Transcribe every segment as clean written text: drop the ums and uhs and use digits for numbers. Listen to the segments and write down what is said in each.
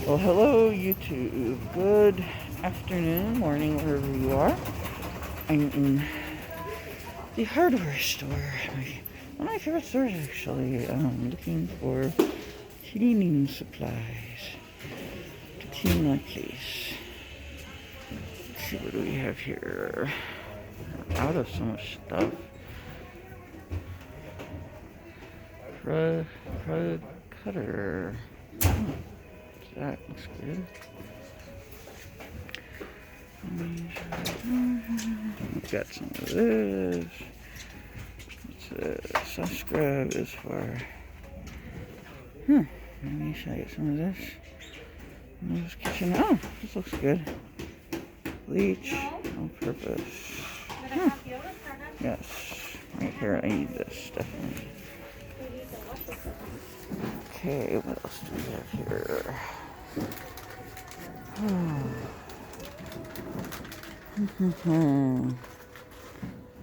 Well, hello YouTube. Good afternoon, morning, wherever you are. I'm in the hardware store. One of my favorite stores, actually. I'm looking for cleaning supplies to clean my place. Let's see, what do we have here? We're out of so much stuff. Krug cutter. That looks good. We've got some of this. Soft scrub is for. Let me show you some of this. This kitchen. Oh, this looks good. Bleach, all purpose. Yes, right here. I need this definitely. Okay, what else do we have here?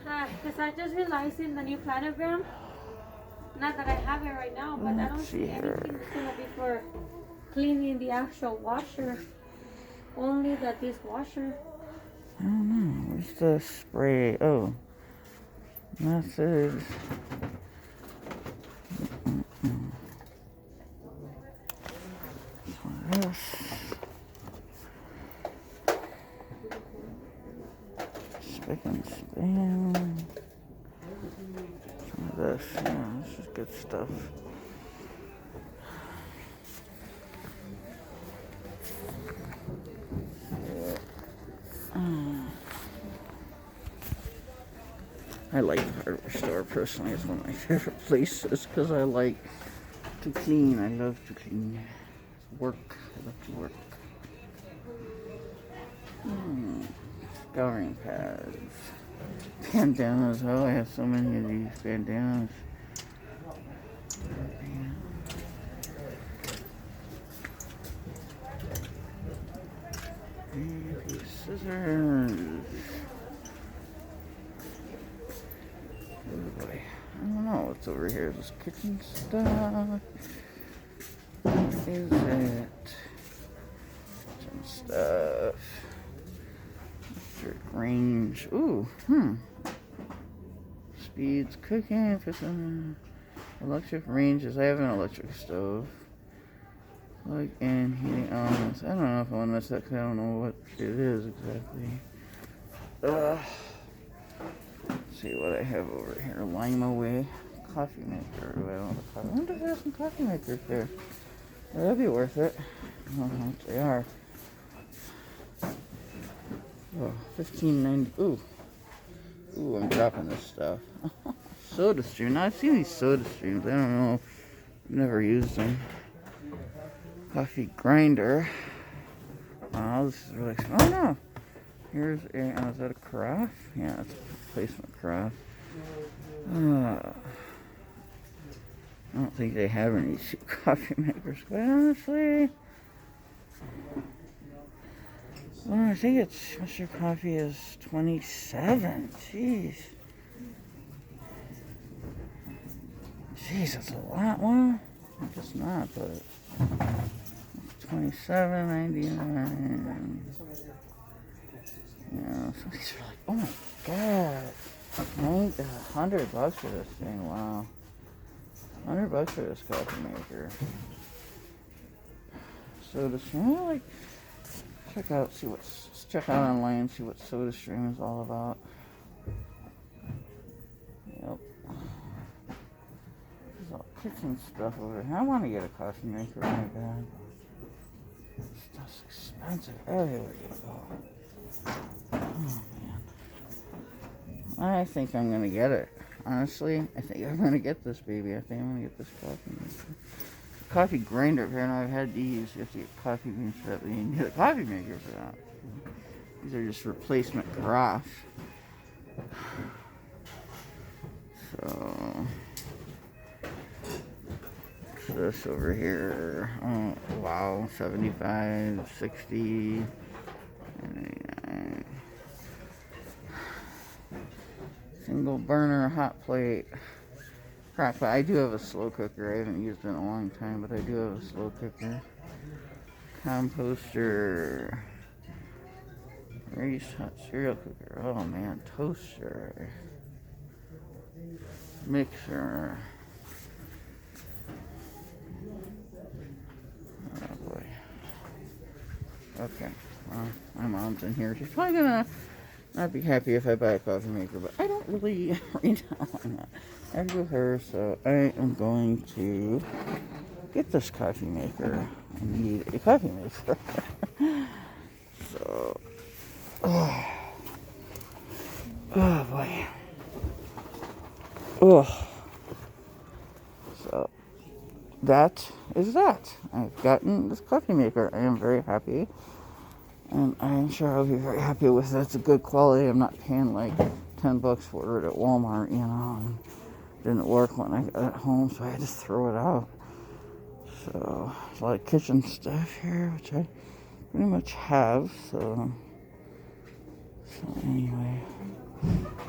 Hi, because I just realized in the new planogram, not that I have it right now, but I don't see anything that's going to be for cleaning the actual washer. Only the dishwasher. I don't know. Where's the spray? Oh, message. This. Spick and span. Some of this. Yeah, this is good stuff. I like the hardware store personally. It's one of my favorite places because I like to clean. I love to clean. Work. I love to work. Scouring pads. Bandanas. Oh, I have so many of these bandanas. Scissors. Oh boy. I don't know what's over here. This kitchen stuff. What is it? Kitchen stuff. Electric range. Ooh, Speeds cooking. Electric ranges. I have an electric stove. Plug in heating elements. I don't know if I want to mess that because I don't know what it is exactly. Let's see what I have over here. Lima Way coffee maker. I don't have a coffee. I wonder if there's some coffee makers there. Well, that'd be worth it. I don't know how much they are. Oh, $15.90. Ooh, I'm dropping this stuff. Soda stream. Now I've seen these soda streams. I don't know. I've never used them. Coffee grinder. Oh, this is really. Oh no. Here's a. Is that a carafe? Yeah, it's a replacement carafe. I don't think they have any cheap coffee makers, but honestly. Well, I think it's Mr. Coffee is 27. Jeez. Jeez, that's a lot. Well, I guess not, but $27.99. Yeah, so these are like, oh my god, $100 for this thing. Wow, $100 for this coffee maker. SodaStream, like, check out online, see what SodaStream is all about. Yep. There's all kitchen stuff over here. I want to get a coffee maker. Oh my god, stuff's expensive everywhere you go. Oh man, I think I'm gonna get it. Honestly, I think I'm gonna get this baby. I think I'm gonna get this coffee maker. Coffee grinder. Apparently, I've had these. You have to get coffee beans for that, but you need a coffee maker for that. These are just replacement carafe. So this over here. Oh wow, 75, 60. 99. Single burner hot plate. Crock pot. I do have a slow cooker. I haven't used it in a long time, but I do have a slow cooker. composter, Grace hot cereal cooker, oh man, toaster, mixer, oh boy. Okay, well, my mom's in here. She's probably gonna not be happy if I buy a coffee maker, but I don't really, right now, I'm not happy with her, so I am going to get this coffee maker. I need a coffee maker. So, oh boy. Oh. So, that is that. I've gotten this coffee maker. I am very happy. And I'm sure I'll be very happy with it. It's a good quality. I'm not paying like $10 for it at Walmart, you know. And it didn't work when I got it home, so I had to throw it out. So, there's a lot of kitchen stuff here, which I pretty much have. So anyway.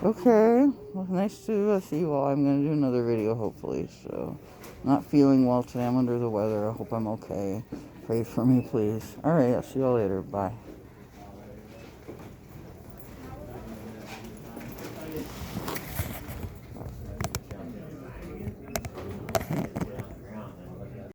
Okay. Well, nice to see you all. I'm going to do another video, hopefully. So, not feeling well today. I'm under the weather. I hope I'm okay. Pray for me, please. Alright, I'll see you all later. Bye.